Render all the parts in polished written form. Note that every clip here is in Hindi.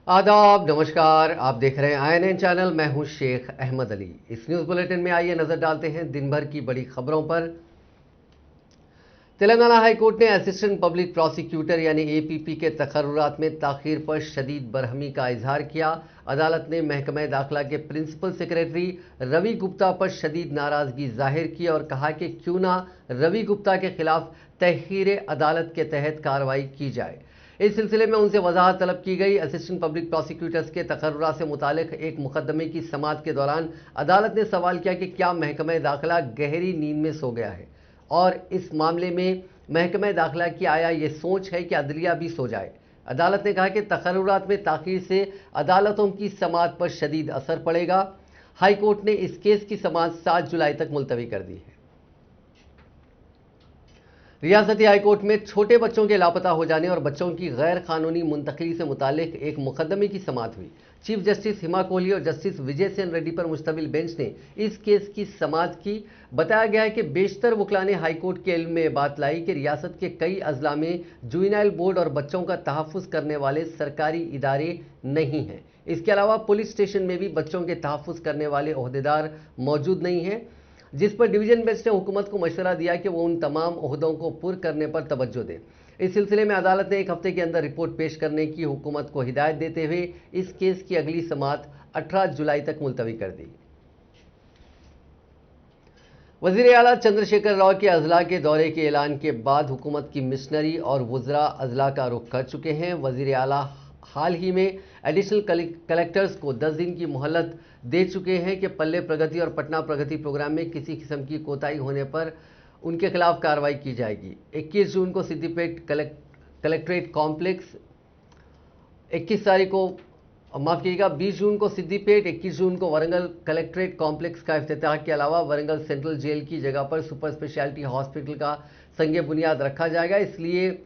आदाब, नमस्कार। आप देख रहे हैं INN चैनल। मैं हूं शेख अहमद अली। इस न्यूज बुलेटिन में आइए नजर डालते हैं दिन भर की बड़ी खबरों पर। तेलंगाना हाईकोर्ट ने असिस्टेंट पब्लिक प्रोसिक्यूटर यानी APP के तकर्रुरात में ताखीर पर शदीद बरहमी का इजहार किया। अदालत ने महकमा दाखिला के प्रिंसिपल सेक्रेटरी रवि गुप्ता पर शदीद नाराजगी जाहिर की और कहा कि क्यों ना रवि गुप्ता के खिलाफ तहरीर अदालत के तहत कार्रवाई की जाए। इस सिलसिले में उनसे वजाहत तलब की गई। असिस्टेंट पब्लिक प्रोसिक्यूटर्स के तकर्रुरा से मुतालिक एक मुकदमे की समाअत के दौरान अदालत ने सवाल किया कि क्या महकमा दाखिला गहरी नींद में सो गया है और इस मामले में महकमा दाखिला की आया ये सोच है कि अदलिया भी सो जाए। अदालत ने कहा कि तकर्रुरात में ताखीर से अदालतों की समाअत पर शदीद असर पड़ेगा। हाईकोर्ट ने इस केस की समाअत 7 जुलाई तक मुलतवी कर दी है। रियासती हाईकोर्ट में छोटे बच्चों के लापता हो जाने और बच्चों की गैर कानूनी मुंतकिली से मुतालिक एक मुकदमे की समाअत हुई। चीफ जस्टिस हिमा कोहली और जस्टिस विजय सेन रेड्डी पर मुश्तमिल बेंच ने इस केस की समाअत की। बताया गया है कि बेशतर वकला ने हाईकोर्ट के इल्म में बात लाई कि रियासत के कई अजला में जुवेनाइल बोर्ड और बच्चों का तहफ़्फ़ुज़ करने वाले सरकारी इदारे नहीं हैं। इसके अलावा पुलिस स्टेशन में भी बच्चों के तहफ़्फ़ुज़ करने वाले ओहदेदार मौजूद नहीं हैं, जिस पर डिवीजन बेंच ने हुकूमत को मशवरा दिया कि वो उन तमाम ओहदों को पुर करने पर तवज्जो दे। इस सिलसिले में अदालत ने एक हफ्ते के अंदर रिपोर्ट पेश करने की हुकूमत को हिदायत देते हुए इस केस की अगली समाअत 18 जुलाई तक मुलतवी कर दी। वज़ीर आला चंद्रशेखर राव के अजला के दौरे के ऐलान के बाद हुकूमत की मिशनरी और वज़रा अजला का रुख कर चुके हैं। वज़ीर आला हाल ही में एडिशनल कलेक्टर्स को 10 दिन की मोहलत दे चुके हैं कि पल्ले प्रगति और पटना प्रगति प्रोग्राम में किसी किस्म की कोताही होने पर उनके खिलाफ कार्रवाई की जाएगी। 21 जून को सिद्दीपेट कलेक्ट्रेट कॉम्प्लेक्स, 21 तारीख को माफ़ कीजिएगा 20 जून को सिद्दीपेट, 21 जून को वरंगल कलेक्ट्रेट कॉम्प्लेक्स का इफ्तिताह के अलावा वरंगल सेंट्रल जेल की जगह पर सुपर स्पेशलिटी हॉस्पिटल का संग बुनियाद रखा जाएगा। इसलिए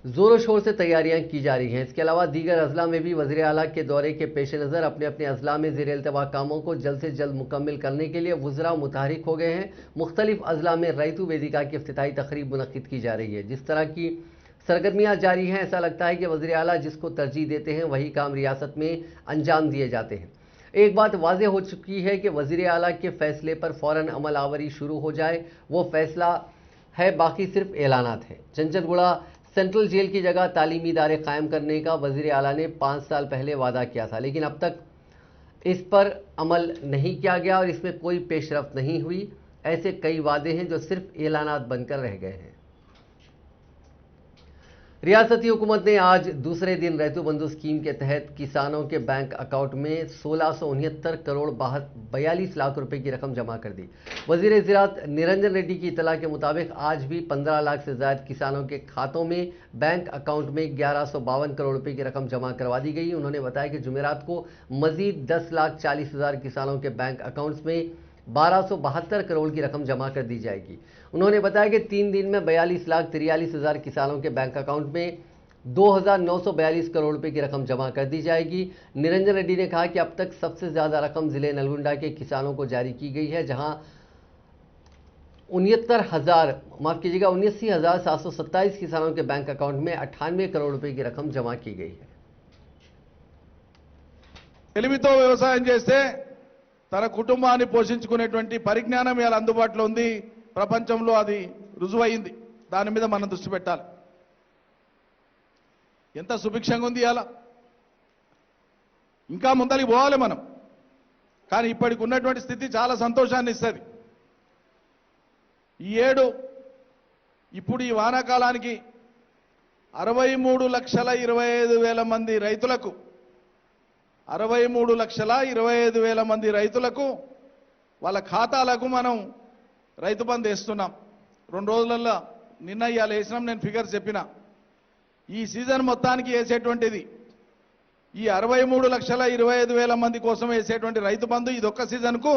जोरों शोर से तैयारियां की जा रही हैं। इसके अलावा दीगर अजला में भी वज़ीर आला के दौरे के पेश नज़र अपने अपने अजला में ज़ेर इल्तवा कामों को जल्द से जल्द मुकम्मल करने के लिए वज़रा मुतहरिक हो गए हैं। मुख्तलिफ अजला में रैतु वेदिका की इफ्तिताही तकरीब मुनक्किद की जा रही है। जिस तरह की सरगर्मियाँ जारी हैं, ऐसा लगता है कि वज़ीर आला जिसको तरजीह देते हैं वही काम रियासत में अंजाम दिए जाते हैं। एक बात वाज़ेह हो चुकी है कि वज़ीर आला के फैसले पर फ़ौरन अमल आवरी शुरू हो जाए, वो फैसला है, बाकी सिर्फ ऐलानात हैं। चंचलगुड़ा सेंट्रल जेल की जगह तालीमी इदारे कायम करने का वज़ीर आला ने 5 साल पहले वादा किया था, लेकिन अब तक इस पर अमल नहीं किया गया और इसमें कोई पेशरफ्त नहीं हुई। ऐसे कई वादे हैं जो सिर्फ ऐलानात बनकर रह गए हैं। रियासती हुकूमत ने आज दूसरे दिन रैतु बंधु स्कीम के तहत किसानों के बैंक अकाउंट में 1669 करोड़ 42 लाख रुपए की रकम जमा कर दी। वजीर ज़राअत निरंजन रेड्डी की इतला के मुताबिक आज भी 15 लाख से ज़्यादा किसानों के खातों में बैंक अकाउंट में 1152 करोड़ रुपए की रकम जमा करवा दी गई। उन्होंने बताया कि जुमेरात को मजीद 10,40,000 किसानों के बैंक अकाउंट्स में 1272 करोड़ की रकम जमा कर दी जाएगी। उन्होंने बताया कि 3 दिन में 42,43,000 किसानों के बैंक अकाउंट में 2,942 करोड़ रुपए की रकम जमा कर दी जाएगी। निरंजन रेड्डी ने कहा कि अब तक सबसे ज़्यादा रकम ज़िले नलगुंडा के किसानों को जारी की गई है, जहां 79,727 किसानों के बैंक अकाउंट में 98 करोड़ रुपए की रकम जमा की गई है। తెలివితో వ్యవసాయం చేస్తే తన కుటుంబాన్ని పోషించుకునేటువంటి పరిజ్ఞానం ఇవాళ అందుబాటులో ఉంది. ప్రపంచంలో అది రుజువైంది. దాని మీద మనం దృష్టి పెట్టాలి. ఎంత సుభిక్షంగా ఉంది ఇవాళ. ఇంకా ముందరికి పోవాలి మనం. కానీ ఇప్పటికి ఉన్నటువంటి స్థితి చాలా సంతోషాన్ని ఇస్తుంది. ఈ ఏడు ఇప్పుడు ఈ వానాకాలానికి 63,25,000 మంది రైతులకు 63,25,000 మంది రైతులకు వాళ్ళ ఖాతాలకు మనం రైతు బంధు వేస్తున్నాం. 2 రోజులలో నిన్న ఇవాళ వేసినాం. నేను ఫిగర్స్ చెప్పిన ఈ సీజన్ మొత్తానికి వేసేటువంటిది ఈ 63,25,000 మంది కోసం వేసేటువంటి రైతు బంధు ఇదొక్క సీజన్కు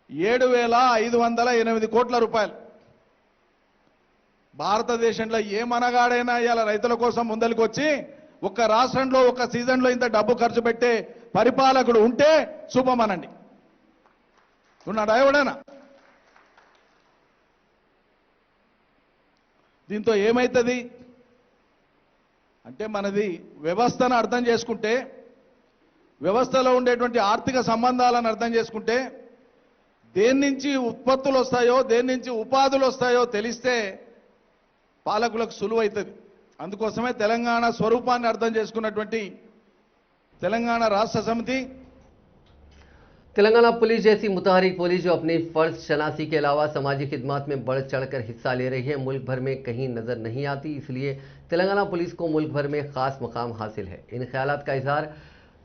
7,508 కోట్ల రూపాయలు. భారతదేశంలో ఏ మనగాడైనా ఇవాళ రైతుల కోసం ముందరికి వచ్చి ఒక్క రాష్ట్రంలో ఒక్క సీజన్లో ఇంత డబ్బు ఖర్చు పెట్టే పరిపాలకుడు ఉంటే చూపమనండి. ఉన్నాడా ఎవడైనా? దీంతో ఏమైతుంది అంటే మనది వ్యవస్థను అర్థం చేసుకుంటే, వ్యవస్థలో ఉండేటువంటి ఆర్థిక సంబంధాలను అర్థం చేసుకుంటే, దేని నుంచి ఉత్పత్తులు వస్తాయో, దేని నుంచి ఉపాధులు వస్తాయో తెలిస్తే పాలకులకు సులువైతుంది. అందుకోసమే తెలంగాణ స్వరూపాన్ని అర్థం చేసుకున్నటువంటి తెలంగాణ రాష్ట్ర సమితి तेलंगाना पुलिस जैसी मुतहरिक पुलिस जो अपने फर्ज शनासी के अलावा समाजी खिदमत में बढ़ चढ़कर हिस्सा ले रही है, मुल्क भर में कहीं नजर नहीं आती। इसलिए तेलंगाना पुलिस को मुल्क भर में खास मकाम हासिल है। इन ख्यालात का इजहार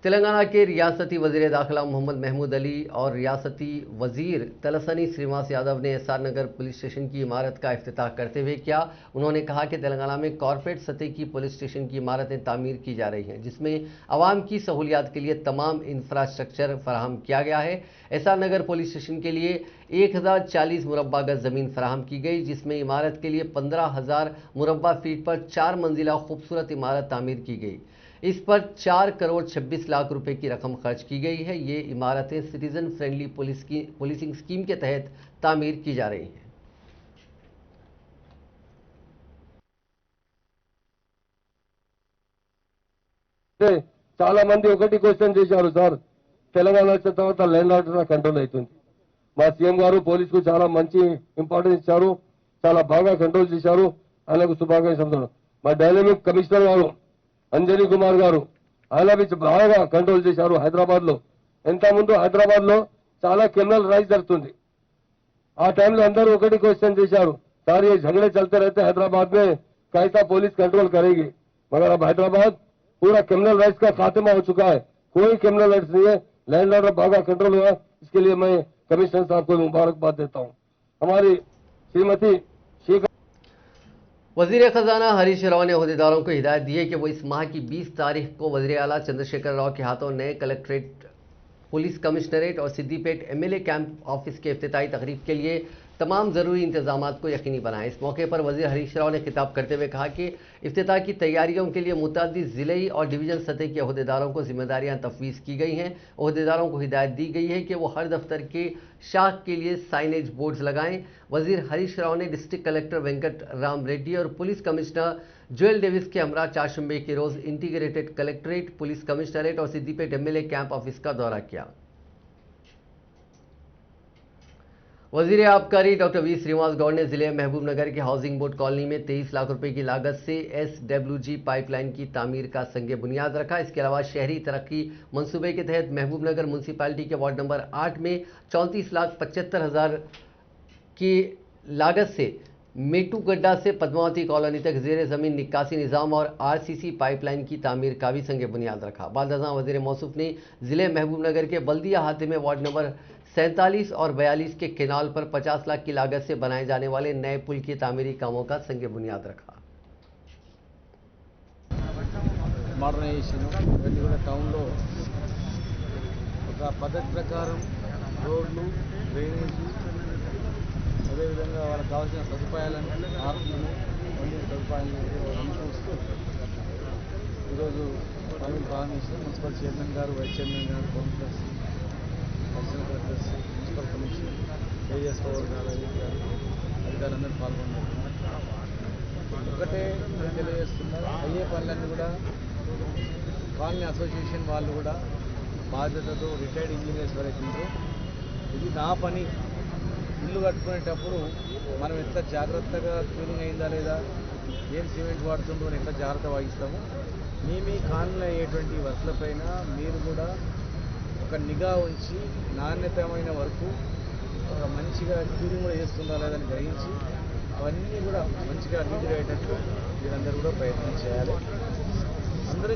तेलंगाना के रियासती वजीर दाखिला मोहम्मद महमूद अली और रियासती वजीर तलसानी श्रीनिवास यादव ने एसआर नगर पुलिस स्टेशन की इमारत का इफ्तिताह करते हुए किया। उन्होंने कहा कि तेलंगाना में कॉरपोरेट सतह की पुलिस स्टेशन की इमारतें तामीर की जा रही हैं, जिसमें आवाम की सहूलियात के लिए तमाम इंफ्रास्ट्रक्चर फराहम किया गया है। एसआर नगर पुलिस स्टेशन के लिए 1040 मुरब्बा गज जमीन फराहम की गई, जिसमें इमारत के लिए 15,000 मुरब्बा फीट पर 4 मंजिला खूबसूरत इमारत तामीर की गई। इस पर 4 करोड़ 26 लाख रुपए की रकम खर्च की गई है। ये इमारतें सिटीजन फ्रेंडली पुलिसिंग स्कीम के तहत तामीर की जा रही हैं। చాలా మంది ఒకటి క్వశ్చన్ చేశారు, సార్ తెలంగాణ వచ్చిన తర్వాత ల్యాండ్ ఆర్డర్ కంట్రోల్ అవుతుంది. మా సీఎం గారు పోలీస్ కు చాలా మంచి ఇంపార్టెన్స్ ఇచ్చారు, చాలా బాగా కంట్రోల్ చేశారు. ఆయనకు శుభాకాంక్షలు. మా డైనమిక్ కమిషనర్ గారు అంజనీ కుమార్ గారు ఆయన బాగా కంట్రోల్ చేశారు. హైదరాబాద్ లో ఎంత ముందు హైదరాబాద్ లో చాలా క్రిమినల్ రైజ్ జరుగుతుంది. ఆ టైంలో అందరూ ఒకటి క్వశ్చన్ చేశారు, సార్ ये झगड़े चलते रहते हैदराबाद में कैसा पुलिस कंट्रोल करेगी? मगर अब हैदराबाद पूरा क्रिमिनल राइट्स का खात्मा हो चुका है, कोई क्रिमिनल राइट्स नहीं है, लैंड ऑर्डर बागा कंट्रोल हुआ है। इसके लिए मैं कमिश्नर साहब को मुबारकबाद देता हूँ। हमारी श्रीमती शेख वजीर खजाना हरीश राव ने अहदेदारों को हिदायत दी है कि वो इस माह की 20 तारीख को वजीर आला चंद्रशेखर राव के हाथों नए कलेक्ट्रेट, पुलिस कमिश्नरेट और सिद्दीपेट एमएलए कैंप ऑफिस के इफ्तिताई तकरीब के लिए तमाम ज़रूरी इंतजामात को यकीनी बनाएं। इस मौके पर वजीर हरीश राव ने खिताब करते हुए कहा कि इफ्तिताह की तैयारियों के लिए मुतअद्दिद ज़िले और डिवीज़न सतह के अहदेदारों को जिम्मेदारियां तफवीज़ की गई हैं। अहदेदारों को हिदायत दी गई है कि वो हर दफ्तर के शाख के लिए साइनेज बोर्ड्स लगाएं। वजीर हरीश राव ने डिस्ट्रिक्ट कलेक्टर वेंकट राम रेड्डी और पुलिस कमिश्नर जोएल डेविस के हमरा चारशंबे के रोज़ इंटीग्रेटेड कलेक्ट्रेट, पुलिस कमिश्नरेट और सिद्दीपेट एमएलए कैंप ऑफिस का दौरा किया। वजीर आबकारी डॉक्टर वी श्रीनिवास गौड़ ने जिले महबूबनगर के हाउसिंग बोर्ड कॉलोनी में 23 लाख रुपए की लागत से SWG पाइपलाइन की तामीर का संगे बुनियाद रखा। इसके अलावा शहरी तरक्की मंसूबे के तहत महबूबनगर म्यूनसिपालिटी के वार्ड नंबर 8 में 34,75,000 की लागत से मेटू गड्ढा से पद्मावती कॉलोनी तक जेर जमीन निकासी निज़ाम और RCC पाइपलाइन की तामीर का भी संगे बुनियाद रखा। बाद वजीर मौसूफ ने जिले महबूबनगर के बल्दिया हाते में वार्ड नंबर 47 और 42 के केनाल पर 50 लाख की लागत से बनाए जाने वाले नए पुल के तामीरी कामों का संगे बुनियाद रखा। మోడర్నైజేషన్ ఇవన్నీ కూడా టౌన్లో ఒక పద్ధతి ప్రకారం రోడ్లు, డ్రైనేజీ, అదేవిధంగా వాళ్ళకి కావాల్సిన సదుపాయాలను ఆర్పీలు అన్ని సదుపాయాలను చూస్తూ ఈరోజు పనులు ప్రారంభించారు. మున్సిపల్ చైర్మన్ గారు, వైస్ చైర్మన్ గారు, councillors, additional collectors, municipal commission, AS గారు, అధికారులందరూ పాల్గొన్నారు. ఒకటే తెలియజేస్తున్నారు, అయ్యే పనులన్నీ కూడా కాలనీ అసోసియేషన్ వాళ్ళు కూడా బాధ్యతతో రిటైర్డ్ ఇంజనీర్స్ వరకు ఇది నా పని. ఇల్లు కట్టుకునేటప్పుడు మనం ఎంత జాగ్రత్తగా క్లీనింగ్ అయిందా లేదా, ఏం సిమెంట్ వాడుతుండో ఎంత జాగ్రత్త వహిస్తామో మీ కాలనీలో అయ్యేటువంటి వర్క్లపైన మీరు కూడా ఒక నిఘా ఉంచి నాణ్యతమైన వరకు మంచిగా క్లీనింగ్ కూడా చేస్తుందా లేదని గ్రహించి అవన్నీ కూడా మంచిగా నీట్గా అయ్యేటట్లు మీరందరూ కూడా ప్రయత్నం చేయాలి. అందరూ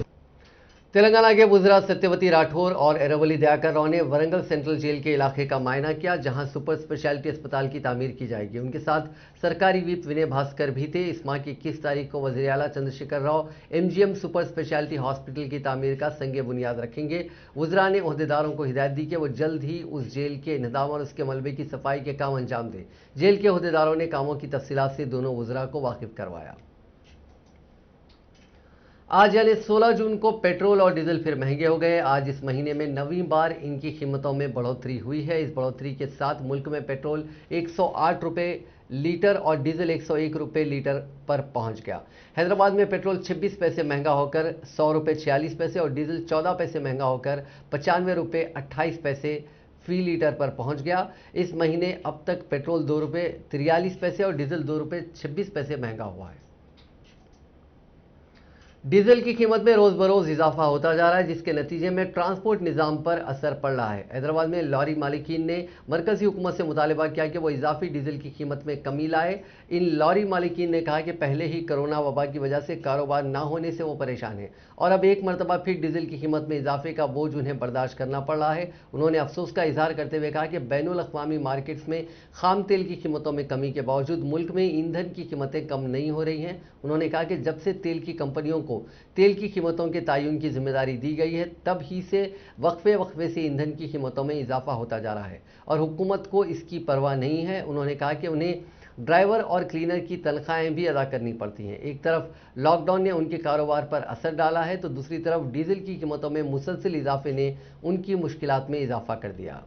तेलंगाना के वज़ीर सत्यवती राठौर और एरावली दयाकर राव ने वरंगल सेंट्रल जेल के इलाके का मायना किया, जहां सुपर स्पेशलिटी अस्पताल की तामीर की जाएगी। उनके साथ सरकारी व्हिप विनय भास्कर भी थे। इस माह की 21 तारीख को वज़ीर आला Chandrashekhar Rao MGM super speciality hospital की तामीर का संगे बुनियाद रखेंगे। वज़रा ने अहदेदारों को हिदायत दी कि वो जल्द ही उस जेल के इंहदाम और उसके मलबे की सफाई के काम अंजाम दें। जेल के अहदेदारों ने कामों की तफसीलात से दोनों वज़रा को वाकिफ करवाया। आज यानी 16 जून को पेट्रोल और डीजल फिर महंगे हो गए। आज इस महीने में 9वीं बार इनकी कीमतों में बढ़ोतरी हुई है। इस बढ़ोतरी के साथ मुल्क में पेट्रोल 108 रुपये लीटर और डीजल 101 रुपये लीटर पर पहुंच गया। हैदराबाद में पेट्रोल 26 पैसे महंगा होकर 100 रुपये 46 पैसे और डीजल 14 पैसे महंगा होकर 95 रुपये 28 पैसे फी लीटर पर पहुंच गया। इस महीने अब तक पेट्रोल 2 रुपये 43 पैसे और डीजल 2 रुपये 26 पैसे महंगा हुआ है। डीजल की कीमत में रोज बरोज इजाफा होता जा रहा है, जिसके नतीजे में ट्रांसपोर्ट निज़ाम पर असर पड़ रहा है। हैदराबाद में लॉरी मालिकीन ने मरकजी हुकूमत से मुतालबा किया कि वो इजाफी डीजल की कीमत में कमी लाए। इन लॉरी मालिकीन ने कहा कि पहले ही कोरोना वबा की वजह से कारोबार ना होने से वो परेशान हैं और अब एक मरतबा फिर डीजल की कीमत में इजाफे का बोझ उन्हें बर्दाश्त करना पड़ रहा है। उन्होंने अफसोस का इजहार करते हुए कहा कि बैनुल अक़वामी मार्केट्स में खाम तेल की कीमतों में कमी के बावजूद मुल्क में ईंधन की कीमतें कम नहीं हो रही हैं। उन्होंने कहा कि जब से तेल की कंपनियों को तेल की कीमतों के तयन की जिम्मेदारी दी गई है, तब ही से वक्फे से ईंधन की कीमतों में इजाफा होता जा रहा है और हुकूमत को इसकी परवाह नहीं है। उन्होंने कहा कि उन्हें ड्राइवर और क्लीनर की तनख्वाहें भी अदा करनी पड़ती हैं। एक तरफ लॉकडाउन ने उनके कारोबार पर असर डाला है तो दूसरी तरफ डीजल की कीमतों में मुसलसल इजाफे ने उनकी मुश्किलात में इजाफा कर दिया।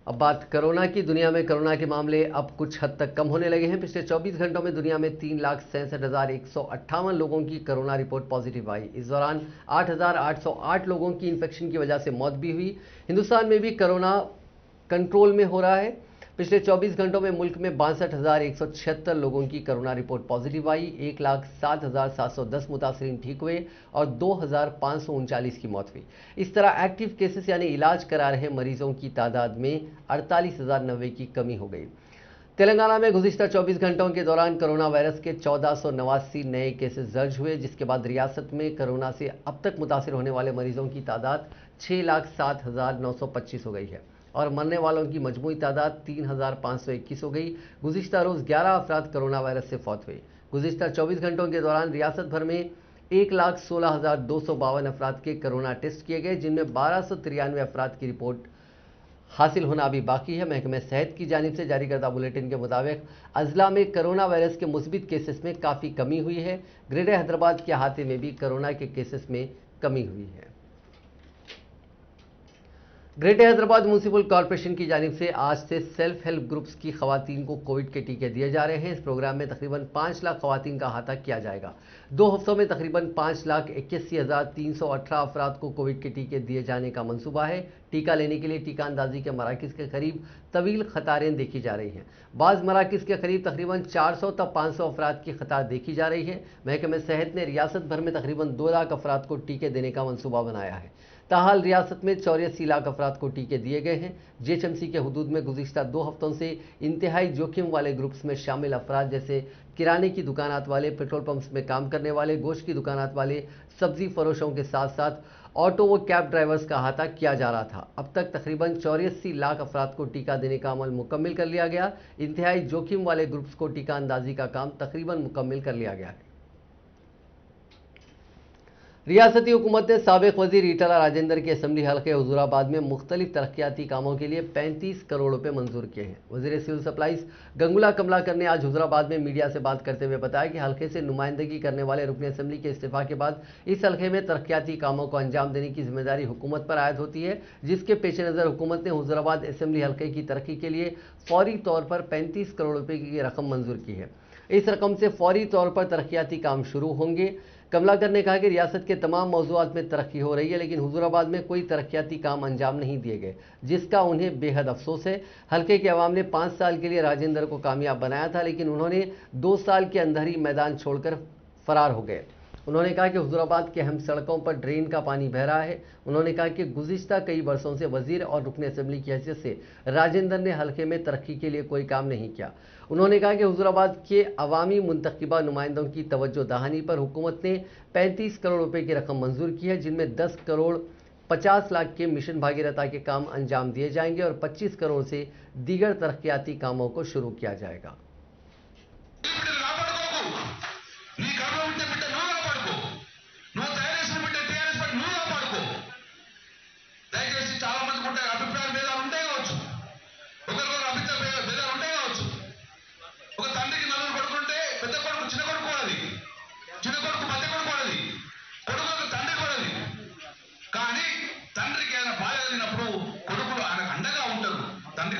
अब बात कोरोना की। दुनिया में कोरोना के मामले अब कुछ हद तक कम होने लगे हैं। पिछले 24 घंटों में दुनिया में 3,67,158 लोगों की कोरोना रिपोर्ट पॉजिटिव आई। इस दौरान 8,808 लोगों की इन्फेक्शन की वजह से मौत भी हुई। हिंदुस्तान में भी कोरोना कंट्रोल में हो रहा है। पिछले 24 घंटों में मुल्क में 62,176 लोगों की कोरोना रिपोर्ट पॉजिटिव आई। 1,07,710 मुतासरीन ठीक हुए और 2,539 की मौत हुई। इस तरह एक्टिव केसेस यानी इलाज करा रहे मरीजों की तादाद में 48,090 की कमी हो गई। तेलंगाना में गुज़िश्ता 24 घंटों के दौरान कोरोना वायरस के 1489 नए केसेस दर्ज हुए, जिसके बाद रियासत में कोरोना से अब तक मुतासिर होने वाले मरीजों की तादाद 6,07,925 हो गई है और मरने वालों की मजमूई तादाद 3,521 हो गई। गुज़िश्ता रोज़ 11 अफराद कोरोना वायरस से फौत हुए। गुज़िश्ता 24 घंटों के दौरान रियासत भर में 1,16,252 अफराद के कोरोना टेस्ट किए गए, जिनमें 1,293 अफराद की रिपोर्ट हासिल होना अभी बाकी है। महकमे सेहत की जानिब से जारी करदा बुलेटिन के मुताबिक अजला में कोरोना वायरस के मुस्बित केसेस में काफ़ी कमी हुई है। ग्रेटर हैदराबाद के अहाते में भी कोरोना के केसेस में कमी हुई है। ग्रेटर हैदराबाद म्यूनिसिपल कॉरपोरेशन की जानिब से आज से सेल्फ हेल्प ग्रुप्स की खवातीन को कोविड के टीके दिए जा रहे हैं। इस प्रोग्राम में तकरीबन 5 लाख खवातीन का अहाता किया जाएगा। 2 हफ्तों में तकरीबन 5,81,318 अफराद को कोविड के टीके दिए जाने का मंसूबा है। टीका लेने के लिए टीका अंदाजी के मराकिज़ के करीब तवील कतारें देखी जा रही हैं। बाज़ मराकिज़ के करीब तकरीबन 400 तक 500 अफराद की कतार देखी जा रही है। महकमे सेहत ने रियासत भर में तकरीबन 2 लाख अफराद को टीके देने का मंसूबा बनाया है। ताहाल रियासत में 84 लाख अफराद को टीके दिए गए हैं। जेएचएमसी के हुदूद में गुज़िश्ता 2 हफ्तों से इंतहाई जोखिम वाले ग्रुप्स में शामिल अफराद जैसे किराने की दुकानात वाले, पेट्रोल पंप्स में काम करने वाले, गोश्त की दुकानात वाले, सब्जी फरोशों के साथ साथ ऑटो व कैब ड्राइवर्स का अहाता किया जा रहा था। अब तक तकरीबन 84 लाख अफराद को टीका देने का अमल मुकम्मिल कर लिया गया। इंतहाई जोखिम वाले ग्रुप्स को टीका अंदाजी का काम तकरीबन मुकम्मिल कर लिया गया है। रियासती हुकूमत ने साबिक वजीर ईटला राजेंद्र के असम्बली हल्के हुजूराबाद में मुख्तलिफ तरक्याती कामों के लिए 35 करोड़ रुपए मंजूर किए हैं। वजीर सिविल सप्लाईज गंगुला कमलाकर ने आज हुजूराबाद में मीडिया से बात करते हुए बताया कि हल्के से नुमाइंदगी करने वाले रुकन असम्बली के इस्तीफा के बाद इस हल्के में तरक्याती कामों को अंजाम देने की जिम्मेदारी हुकूमत पर आयद होती है, जिसके पेश नज़र हुकूमत ने हुजूराबाद असम्बली हल्के की तरक्की के लिए फौरी तौर पर 35 करोड़ रुपये की रकम मंजूर की है। इस रकम से फौरी तौर पर तरक्याती काम शुरू होंगे। कमलाकर ने कहा कि रियासत के तमाम मौज़ूआत में तरक्की हो रही है, लेकिन हुजूराबाद में कोई तरक्याती काम अंजाम नहीं दिए गए, जिसका उन्हें बेहद अफसोस है। हल्के के अवाम ने 5 साल के लिए राजेंद्र को कामयाब बनाया था, लेकिन उन्होंने 2 साल के अंदर ही मैदान छोड़कर फरार हो गए। उन्होंने कहा कि हुजूराबाद के अहम सड़कों पर ड्रेन का पानी बह रहा है। उन्होंने कहा कि गुज़िश्ता कई बरसों से वजीर और रुकन असम्बली की हैसियत से राजेंद्र ने हल्के में तरक्की के लिए कोई काम नहीं किया। उन्होंने कहा कि हुजूराबाद के अवामी मुंतखबा नुमाइंदों की तवज्जो दहानी पर हुकूमत ने 35 करोड़ रुपए की रकम मंजूर की है, जिनमें 10 करोड़ 50 लाख के मिशन भागीरथता के काम अंजाम दिए जाएंगे और 25 करोड़ से दीगर तरक्याती कामों को शुरू किया जाएगा।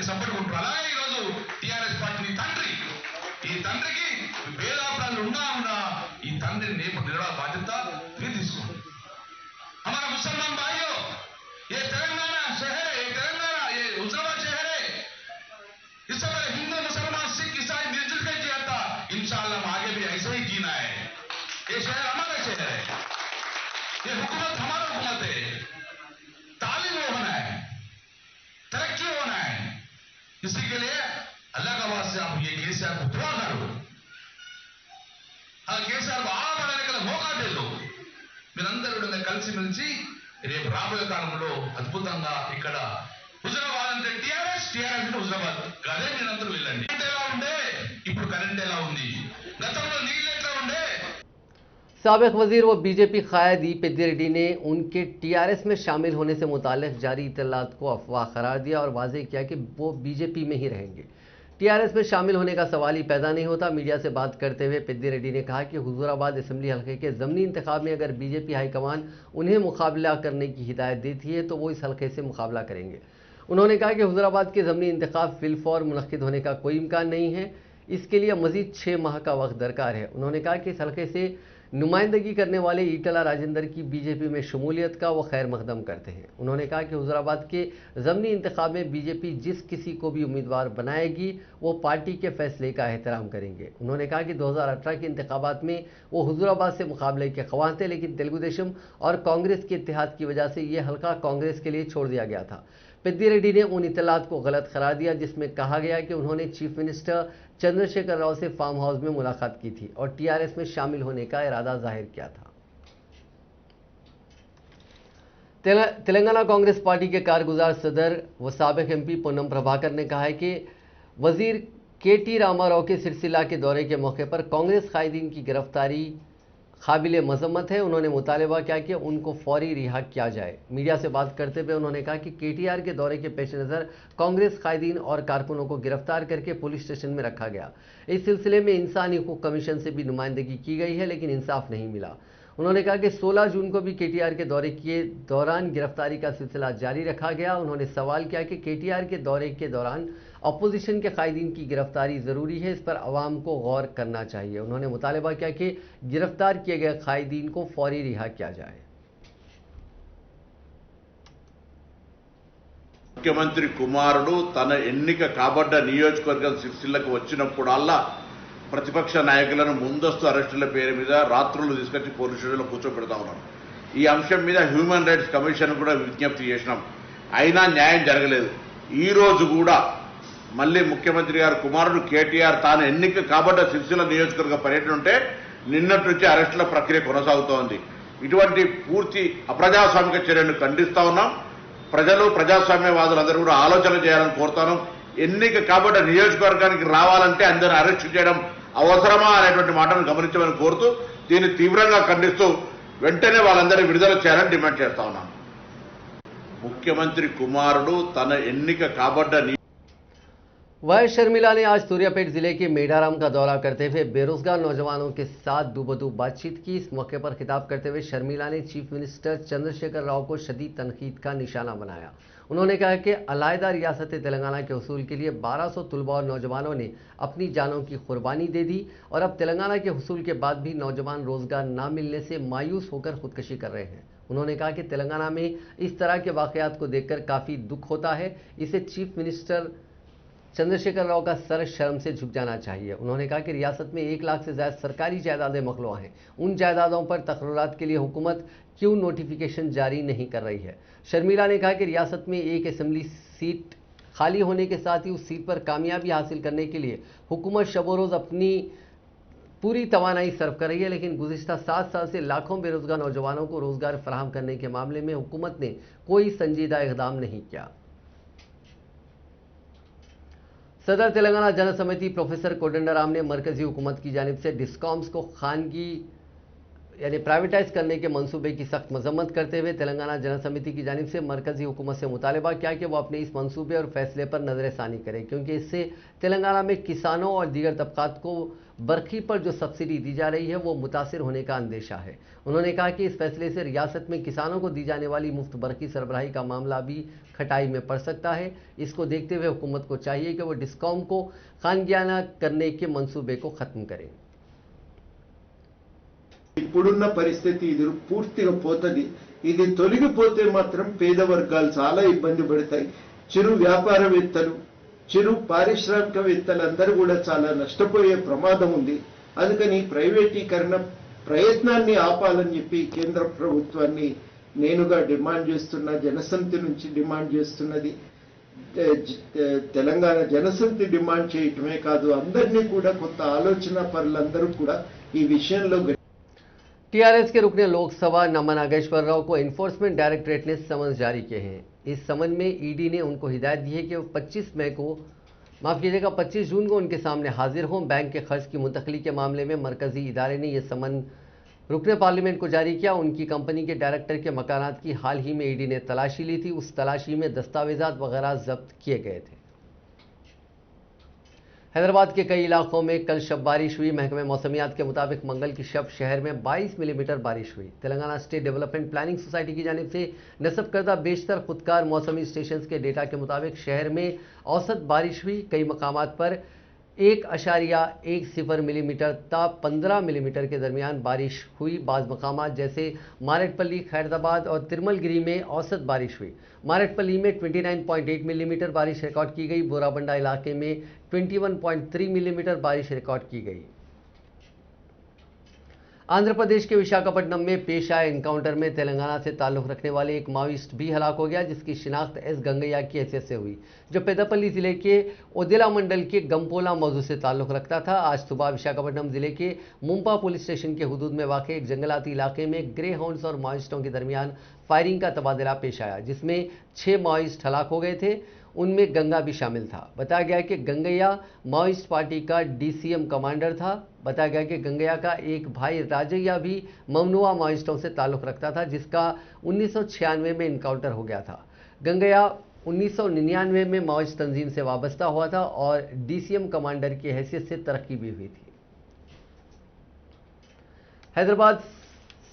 సపోర్ట్ ఉంటారు. అలాగే ఈరోజు టీఆర్ఎస్ పార్టీ తండ్రి, ఈ తండ్రికి భేదాభిప్రాయాలు ఉన్నా ఈ తండ్రిని నిలబడ బాధ్యత మీరు తీసుకోండి. हमारा मुसलमान भाइयों, ये तेलंगाना शहर है, ये तेलंगाना, ये हुजराबाद शहर है. इससे पहले हिंदू मुसलमान सिख ईसाई मिलजुल कर जिया था. इंशाअल्लाह हम आगे भी ऐसे ही जीना है. ये शहर हमारा शहर है, ये हुकूमत हमारा हुकूमत है. तालीम होना है, तरक्की होना है. इसी के लिए अल्लाह का वास्ते आप ये केसीआर को दुआ करो. हाँ, केसीआर को आगे बढ़ने का मौका दे दो. మీరందరూ కూడా కలిసిమెలిసి రేపు రాబోయే కాలంలో అద్భుతంగా ఇక్కడ హుజరాబాద్ అంటే టీఆర్ఎస్ అంటే హుజరాబాద్ అదే మీరందరూ వెళ్ళండి. ఎలా ఉండే ఇప్పుడు కరెంట్ ఎలా ఉంది, గతంలో నీళ్ళు ఎట్లా ఉండే. साबिक वजीर व बीजेपी कायद ई पेद्दी रेड्डी ने उनके टीआरएस में शामिल होने से मुताल्लिक जारी इत्तलात को अफवाह करार दिया और वाज़ेह किया कि वो बीजेपी में ही रहेंगे. टीआरएस में शामिल होने का सवाल ही पैदा नहीं होता. मीडिया से बात करते हुए पेद्दी रेड्डी ने कहा कि हुजूराबाद असेंबली हल्के के ज़मीनी इंतखाब में अगर बीजेपी हाईकमान उन्हें मुकाबला करने की हिदायत देती है तो वो इस हल्के से मुकाबला करेंगे. उन्होंने कहा कि हुजूराबाद के ज़मीनी इंतखाब फिलफौर मुनक्किद होने का कोई इम्कान नहीं है, इसके लिए मज़ीद 6 माह का वक्त दरकार है. उन्होंने कहा कि इस हल्के से नुमाइंदगी करने वाले ईटला राजेंद्र की बीजेपी में शमूलियत का वो खैर मकदम करते हैं. उन्होंने कहा कि हुजूराबाद के ज़मीनी इंतखाब में बीजेपी जिस किसी को भी उम्मीदवार बनाएगी वो पार्टी के फैसले का एहतराम करेंगे. उन्होंने कहा कि 2018 के इंतखाबात में वो हुजूराबाद से मुकाबले के ख्वाह थे, लेकिन तेलुगु देशम और कांग्रेस के इत्तेहाद की वजह से ये हल्का कांग्रेस के लिए छोड़ दिया गया था. पेद्दी रेड्डी ने उन इत्तलात को गलत करार दिया जिसमें कहा गया कि उन्होंने चीफ मिनिस्टर चंद्रशेखर राव से फार्म हाउस में मुलाकात की थी और टीआरएस में शामिल होने का इरादा जाहिर किया था. तेलंगाना कांग्रेस पार्टी के कारगुजार सदर व साबिक एमपी पूनम प्रभाकर ने कहा है कि वजीर के.टी. रामाराव के सिरसिला के दौरे के मौके पर कांग्रेस कायदीन की गिरफ्तारी काबिल मजम्मत है. उन्होंने मुतालबा किया कि उनको फौरी रिहा किया जाए. मीडिया से बात करते हुए उन्होंने कहा कि केटीआर के दौरे के पेश नज़र कांग्रेस कायदीन और कारकुनों को गिरफ्तार करके पुलिस स्टेशन में रखा गया. इस सिलसिले में इंसानी हकूक़ कमीशन से भी नुमाइंदगी की गई है, लेकिन इंसाफ नहीं मिला. उन्होंने कहा कि 16 जून को भी केटीआर के दौरे के दौरान गिरफ्तारी का सिलसिला जारी रखा गया. उन्होंने सवाल किया कि केटीआर के दौरे के दौरान अपोजिशन के कायदीन की गिरफ्तारी ज़रूरी है, इस पर अवाम को गौर करना चाहिए. उन्होंने मुतालबा किया कि गिरफ्तार किए गए कायदीन को फौरी रिहा किया जाए. ముఖ్యమంత్రి కుమారుడు తన ఎన్నిక కాబడ్డ నియోజకవర్గం సిరిసిల్లకు వచ్చినప్పుడల్లా ప్రతిపక్ష నాయకులను ముందస్తు అరెస్టుల పేరు మీద రాత్రులు తీసుకొచ్చి పోలీస్ స్టేషన్లో కూర్చోబెడతా ఉన్నాం. ఈ అంశం మీద హ్యూమన్ రైట్స్ కమిషన్ కూడా విజ్ఞప్తి చేసినాం, అయినా న్యాయం జరగలేదు. ఈ రోజు కూడా మళ్ళీ ముఖ్యమంత్రి గారు కుమారుడు కేటీఆర్ తాను ఎన్నిక కాబడ్డ సిరిసిల్ల నియోజకవర్గ పర్యటన ఉంటే నిన్నటి నుంచి అరెస్టుల ప్రక్రియ కొనసాగుతోంది. ఇటువంటి పూర్తి అప్రజాస్వామిక చర్యను ఖండిస్తా ఉన్నాం. ప్రజలు ప్రజాస్వామ్యవాదులందరూ కూడా ఆలోచన చేయాలని కోరుతాను. ఎన్నిక కాబడ్డ నియోజకవర్గానికి రావాలంటే అందరూ అరెస్టు చేయడం అవసరమా అనేటువంటి మాటను గమనించమని కోరుతూ దీన్ని తీవ్రంగా ఖండిస్తూ వెంటనే వాళ్ళందరినీ విడుదల చేయాలని డిమాండ్ చేస్తా ఉన్నాం. ముఖ్యమంత్రి కుమారుడు తన ఎన్నిక కాబడ్డ वाय शर्मिला ने आज सूर्यापेट जिले के मेढाराम का दौरा करते हुए बेरोजगार नौजवानों के साथ दूबदू बातचीत की. इस मौके पर खिताब करते हुए शर्मिला ने चीफ मिनिस्टर चंद्रशेखर राव को शदीद तनकीद का निशाना बनाया. उन्होंने कहा कि अलहदा रियासत तेलंगाना के हुसूल के लिए 1200 तुलबा और नौजवानों ने अपनी जानों की कुर्बानी दे दी और अब तेलंगाना के हुसूल के बाद भी नौजवान रोजगार न मिलने से मायूस होकर खुदकशी कर रहे हैं. उन्होंने कहा कि तेलंगाना में इस तरह के वाकयात को देखकर काफ़ी दुख होता है. इसे चीफ मिनिस्टर चंद्रशेखर राव का सर शर्म से झुक जाना चाहिए. उन्होंने कहा कि रियासत में 1 लाख से ज़्यादा सरकारी जायदादें मखलूआ हैं. उन जायदादों पर तकर्रुरात के लिए हुकूमत क्यों नोटिफिकेशन जारी नहीं कर रही है. शर्मिला ने कहा कि रियासत में एक असेंबली सीट खाली होने के साथ ही उस सीट पर कामयाबी हासिल करने के लिए हुकूमत शबो रोज़ अपनी पूरी तवानाई सर्व कर रही है, लेकिन गुज़िश्ता 7 साल से लाखों बेरोजगार नौजवानों को रोजगार फराहम करने के मामले में हुकूमत ने कोई संजीदा इक़दाम नहीं किया. सदर तेलंगाना जन समिति प्रोफेसर कोदंडराम ने मरकजी हुकूमत की जानिब से डिस्कॉम्स को खानगी यानी प्राइवेटाइज करने के मंसूबे की सख्त मजम्मत करते हुए तेलंगाना जन समिति की जानिब से मरकजी हुकूमत से मुतालबा किया कि वो अपने इस मंसूबे और फैसले पर नजरसानी करे, क्योंकि इससे तेलंगाना में किसानों और दीगर तबकात को बरखी पर जो सब्सिडी दी जा रही है वो मुतासिर होने का अंदेशा है। उन्होंने कहा कि इस फैसले से रियासत में किसानों को दी जाने वाली मुफ्त बरखी सरबराही का मामला भी खटाई में पड़ सकता है। इसको देखते हुए हुकूमत को चाहिए कि वो डिस्कॉम को खानगियाना करने के मंसूबे को खत्म करें। ఇప్పుడున్న పరిస్థితి ఇది పూర్తిగా పోతది. ఇది తొలగిపోతే మాత్రం పేద వర్గాలు చాలా ఇబ్బంది పడతాయి. చిరు వ్యాపారవేత్తలు, చిరు పారిశ్రామికవేత్తలందరూ కూడా చాలా నష్టపోయే ప్రమాదం ఉంది. అందుకని ప్రైవేటీకరణ ప్రయత్నాన్ని ఆపాలని చెప్పి కేంద్ర ప్రభుత్వాన్ని నేనుగా డిమాండ్ చేస్తున్నా. జనసమితి నుంచి డిమాండ్ చేస్తున్నది. తెలంగాణ జనసమితి డిమాండ్ చేయటమే కాదు, అందరినీ కూడా కొత్త ఆలోచన పరులందరూ కూడా ఈ విషయంలో टीआरएस के रुकने लोकसभा नमन नागेश्वर राव को एनफोर्समेंट डायरेक्टरेट ने समन जारी किए हैं। इस समन में ईडी ने उनको हिदायत दी है कि वो 25 जून को उनके सामने हाजिर हों। बैंक के खर्च की मुंतकली के मामले में मरकजी इदारे ने यह समन रुकने पार्लियामेंट को जारी किया। उनकी कंपनी के डायरेक्टर के मकानात की हाल ही में ईडी ने तलाशी ली थी। उस तलाशी में दस्तावेजात वगैरह जब्त किए गए थे। हैदराबाद के कई इलाकों में कल शब बारिश हुई। महकमे मौसमियात के मुताबिक मंगल की शब शहर में 22 मिलीमीटर बारिश हुई। Telangana state development planning society की जानिब से नस्ब करदा बेशतर खुदकार मौसमी स्टेशन के डेटा के मुताबिक शहर में औसत बारिश हुई। कई मकामात पर 1.10 मिलीमीटर ता 15 मिलीमीटर के दरमियान बारिश हुई। बाज़ मकामात जैसे मारेटपल्ली, खैरदाबाद और तिरमलगिरी में औसत बारिश हुई। मारेटपल्ली में 29.8 मिलीमीटर बारिश रिकॉर्ड की गई। बोराबंडा इलाके में 21.3 मिलीमीटर बारिश रिकॉर्ड की गई। आंध्र प्रदेश के विशाखापट्टनम में पेश आए एनकाउंटर में तेलंगाना से ताल्लुक रखने वाले एक माओइस्ट भी हलाक हो गया, जिसकी शिनाख्त एस गंगैया की हैसियत से हुई, जो पेदापल्ली जिले के ओदेला मंडल के गमपोला मौजू से ताल्लुक रखता था। आज सुबह विशाखापट्टनम जिले के मुंपा पुलिस स्टेशन के हुदूद में वाक़ एक जंगलाती इलाके में ग्रे हाउंड्स और माओइस्टों के दरमियान फायरिंग का तबादला पेश आया, जिसमें 6 माओइस्ट हलाक हो गए थे। उनमें गंगा भी शामिल था। बताया गया कि गंगैया माओइस्ट पार्टी का डीसीएम कमांडर था। बताया गया कि गंगैया का एक भाई राजैया भी ममनुआ माओइस्टों से ताल्लुक रखता था, जिसका 1996 में इनकाउंटर हो गया था। गंगैया 1999 में माओइस्ट तंजीम से वाबस्ता हुआ था और डीसीएम कमांडर की हैसियत से तरक्की भी हुई थी। Hyderabad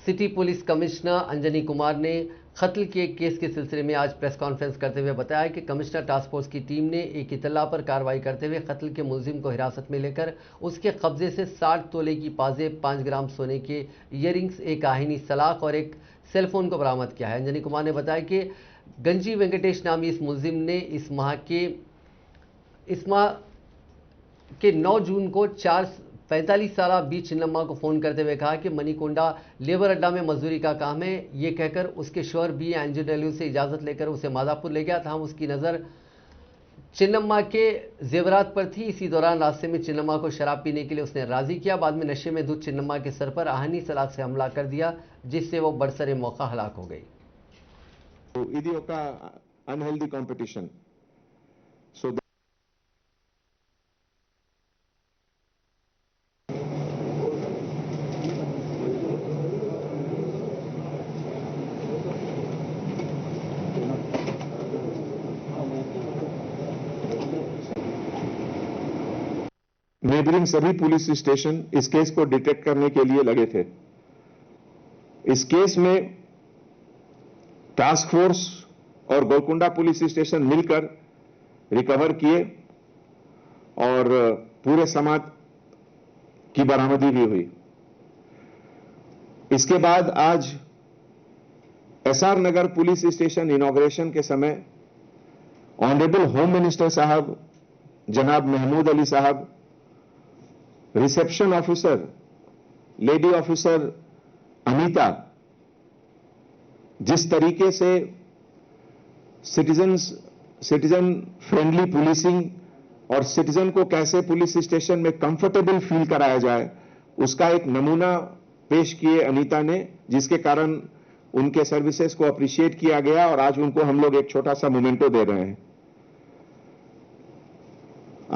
city police commissioner Anjani Kumar ने कत्ल के केस के सिलसिले में आज प्रेस कॉन्फ्रेंस करते हुए बताया कि कमिश्नर टास्क फोर्स की टीम ने एक इतला पर कार्रवाई करते हुए कत्ल के मुलजिम को हिरासत में लेकर उसके कब्जे से 60 तोले की पाजेब, 5 ग्राम सोने के ईयरिंग्स, एक आहिनी सलाख और एक सेलफोन को बरामद किया है। अंजनी कुमार ने बताया कि गंजी वेंकटेश नामी इस मुलजिम ने इस माह के 9 जून को 45 साला बी चिन्नम्मा को फ़ोन करते हुए कहा कि मनीकोंडा लेबर अड्डा में मजदूरी का काम है। ये कहकर उसके शोहर बी एंजनेलू से इजाज़त लेकर उसे मादापुर ले गया था। उसकी नज़र चिन्नम्मा के जेवरात पर थी। इसी दौरान रास्ते में चिन्नम्मा को शराब पीने के लिए उसने राज़ी किया। बाद में नशे में धुत चिन्नम्मा के सर पर आहनी सलाख से हमला कर दिया, जिससे वो बरसरे मौका हलाक हो गई। ఇది ఒక అన్‌హెల్దీ కాంపిటీషన్. సో नेबरिंग सभी पुलिस स्टेशन इस केस को डिटेक्ट करने के लिए लगे थे। इस केस में टास्क फोर्स और गोलकुंडा पुलिस स्टेशन मिलकर रिकवर किए और पूरे सामान की बरामदी भी हुई। इसके बाद आज एसआर नगर पुलिस स्टेशन इनॉग्रेशन के समय ऑनरेबल होम मिनिस्टर साहब जनाब महमूद अली साहब, reception officer lady officer Anita, जिस तरीके से सिटीजन फ्रेंडली पुलिसिंग और सिटीजन को कैसे पुलिस स्टेशन में कंफर्टेबल फील कराया जाए, उसका एक नमूना पेश किए अनीता ने, जिसके कारण उनके सर्विसेज को अप्रिशिएट किया गया और आज उनको हम लोग एक छोटा सा मोमेंटो दे रहे हैं।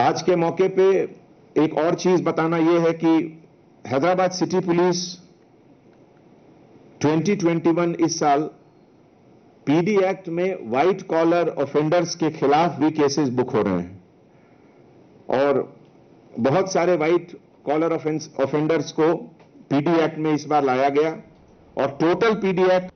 आज के मौके पे एक और चीज बताना यह है कि हैदराबाद सिटी पुलिस 2021 इस साल पीडी एक्ट में व्हाइट कॉलर ऑफेंडर्स के खिलाफ भी केसेस बुक हो रहे हैं और बहुत सारे व्हाइट कॉलर ऑफेंडर्स को पीडी एक्ट में इस बार लाया गया और टोटल पीडी एक्ट।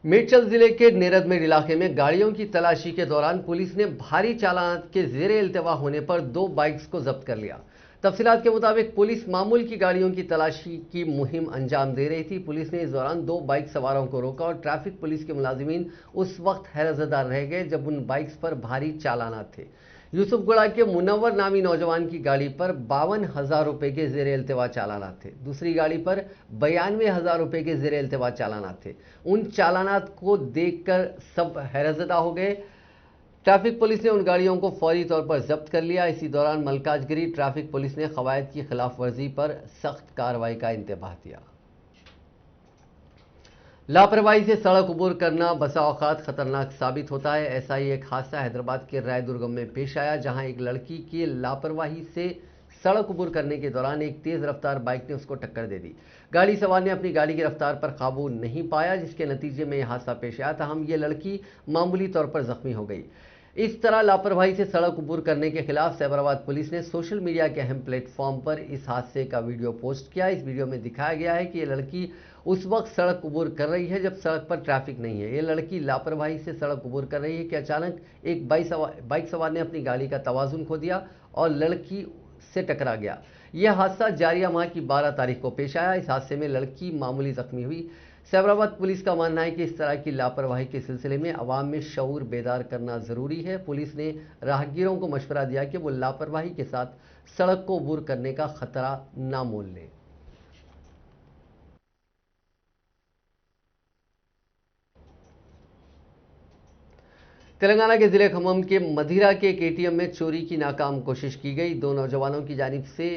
मेडचल जिले के नेरदमेड इलाके में गाड़ियों की तलाशी के दौरान पुलिस ने भारी चालान के जेरे इल्तवा होने पर 2 बाइक्स को जब्त कर लिया। तफसीलात के मुताबिक पुलिस मामूल की गाड़ियों की तलाशी की मुहिम अंजाम दे रही थी। पुलिस ने इस दौरान 2 बाइक सवारों को रोका और ट्रैफिक पुलिस के मुलाजिमीन उस वक्त हैरतज़दा रह गए जब उन बाइक्स पर भारी चालानात थे। यूसुफगुड़ा के मुनव्वर नामी नौजवान की गाड़ी पर 52,000 रुपए के जेरे इल्तवा चालानात थे। दूसरी गाड़ी पर 92,000 रुपए के जेरे इल्तवा चालानात थे। उन चालानात को देखकर सब हैरतज़दा हो गए। ट्रैफिक पुलिस ने उन गाड़ियों को फौरी तौर पर जब्त कर लिया। इसी दौरान मलकाजगिरी ट्रैफिक पुलिस ने कवायद की खिलाफ वर्जी पर सख्त कार्रवाई का इंतबाह दिया। लापरवाही से सड़क अबूर करना बसा औकात खतरनाक साबित होता है। ऐसा ही एक हादसा हैदराबाद के रायदुर्गम में पेश आया, जहां एक लड़की की लापरवाही से सड़क अबूर करने के दौरान एक तेज रफ्तार बाइक ने उसको टक्कर दे दी। गाड़ी सवार ने अपनी गाड़ी की रफ्तार पर काबू नहीं पाया, जिसके नतीजे में यह हादसा पेश आया। ताहम ये लड़की मामूली तौर पर जख्मी हो गई। इस तरह लापरवाही से सड़क अबूर करने के खिलाफ सैबराबाद पुलिस ने सोशल मीडिया के अहम प्लेटफॉर्म पर इस हादसे का वीडियो पोस्ट किया। इस वीडियो में दिखाया गया है कि यह लड़की उस वक्त सड़क अबूर कर रही है जब सड़क पर ट्रैफिक नहीं है। यह लड़की लापरवाही से सड़क अबूर कर रही है कि अचानक एक बाइक सवार ने अपनी गाड़ी का तवाजुन खो दिया और लड़की से टकरा गया। यह हादसा जारिया माह की 12 तारीख को पेश आया। इस हादसे में लड़की मामूली जख्मी हुई। सैबराबाद पुलिस का मानना है कि इस तरह की लापरवाही के सिलसिले में अवाम में शऊर बेदार करना जरूरी है। पुलिस ने राहगीरों को मशवरा दिया कि वो लापरवाही के साथ सड़क को अबूर करने का खतरा ना मोल लें। तेलंगाना के जिले खम्मम के मदिरा के एक एटीएम में चोरी की नाकाम कोशिश की गई। 2 नौजवानों की जानिब से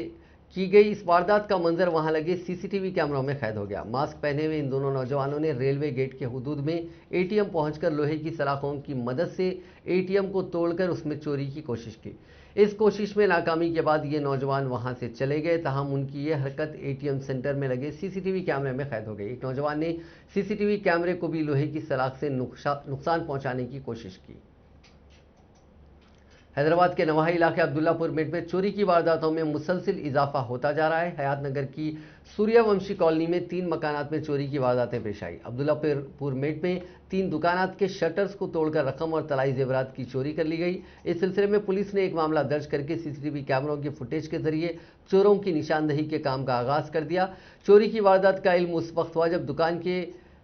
की गई इस वारदात का मंजर वहां लगे सीसीटीवी कैमरों में कैद हो गया। मास्क पहने हुए इन दोनों नौजवानों ने रेलवे गेट के हुदूद में एटीएम पहुंचकर लोहे की सलाखों की मदद से एटीएम को तोड़कर उसमें चोरी की कोशिश की। इस कोशिश में नाकामी के बाद ये नौजवान वहां से चले गए। ताहम उनकी ये हरकत एटीएम सेंटर में लगे सीसीटीवी कैमरे में कैद हो गई। एक नौजवान ने सीसीटीवी कैमरे को भी लोहे की सलाख से नुकसान पहुंचाने की कोशिश की। हैदराबाद के नवाही इलाके अब्दुल्लापुर मेट में चोरी की वारदातों में मुसलसिल इजाफा होता जा रहा है। हयात नगर की सूर्यवंशी कॉलोनी में 3 मकानात में चोरी की वारदातें पेश आई। अब्दुल्लापुर मेट में 3 दुकानात के शटर्स को तोड़कर रकम और तलाई जेवरात की चोरी कर ली गई। इस सिलसिले में पुलिस ने एक मामला दर्ज करके सीसीटीवी कैमरों की फुटेज के जरिए चोरों की निशानदही के काम का आगाज कर दिया। चोरी की वारदात का इल्म उस वक्त हुआ जब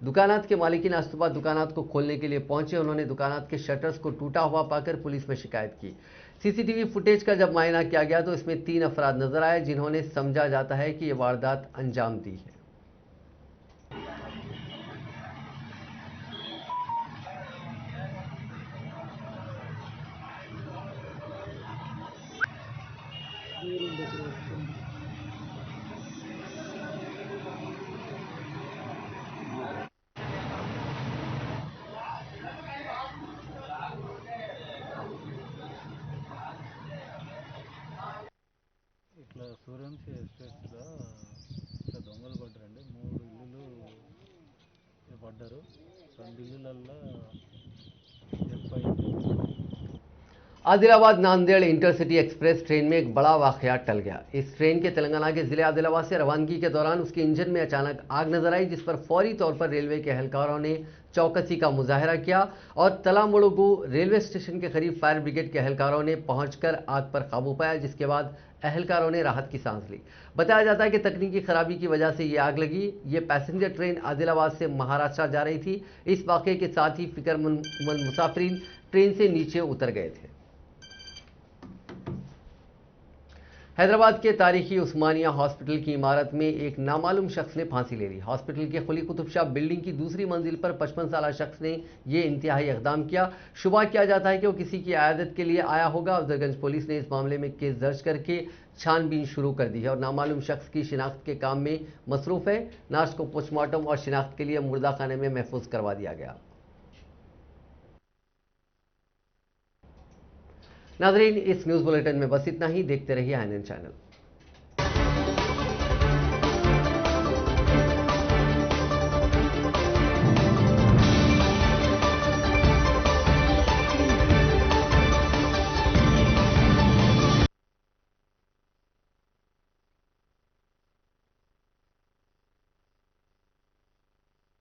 दुकानात के मालिकीन आज सुबह दुकानात को खोलने के लिए पहुंचे। उन्होंने दुकानात के शटर्स को टूटा हुआ पाकर पुलिस में शिकायत की। सीसीटीवी फुटेज का जब मायना किया गया तो इसमें 3 अफराद नजर आए जिन्होंने समझा जाता है कि यह वारदात अंजाम दी है। ఇట్లా సూర్యంశి ఎస్టేట్స్లో ఇట్లా దొంగలు పడ్డారండి. 3 ఇల్లులు పడ్డారు. 2 ఇల్లులల్లో Adilabad Nanded intercity express train में एक बड़ा वाकया टल गया। इस ट्रेन के तेलंगाना के जिले आदिलाबाद से रवानगी के दौरान उसके इंजन में अचानक आग नजर आई, जिस पर फौरी तौर पर रेलवे के एहलकारों ने चौकसी का मुजाहरा किया और तलामुड़ुगु रेलवे स्टेशन के करीब फायर ब्रिगेड के एहलकारों ने पहुंचकर आग पर काबू पाया, जिसके बाद एहलकारों ने राहत की सांस ली। बताया जाता है कि तकनीकी खराबी की वजह से ये आग लगी। ये पैसेंजर ट्रेन आदिलाबाद से महाराष्ट्र जा रही थी। इस वाकये के साथ ही फिक्रमंद मुसाफिरीन ट्रेन से नीचे उतर गए थे। हैदराबाद के तारीखी उस्मानिया हॉस्पिटल की इमारत में एक नामालूम शख्स ने फांसी ले ली। हॉस्पिटल के कुली कुतुब शाह बिल्डिंग की दूसरी मंजिल पर 55 साला शख्स ने यह इंतहाई इकदाम किया। शुबा किया जाता है कि वो किसी की आयादत के लिए आया होगा। अफजलगंज पुलिस ने इस मामले में केस दर्ज करके छानबीन शुरू कर दी है और नामालूम शख्स की शिनाख्त के काम में मसरूफ है। नाश को पोस्टमार्टम और शिनाख्त के लिए मुर्दा खाने में महफूज करवा दिया गया। नाज़रीन, इस न्यूज़ बुलेटिन में बस इतना ही। देखते रहिए INN चैनल।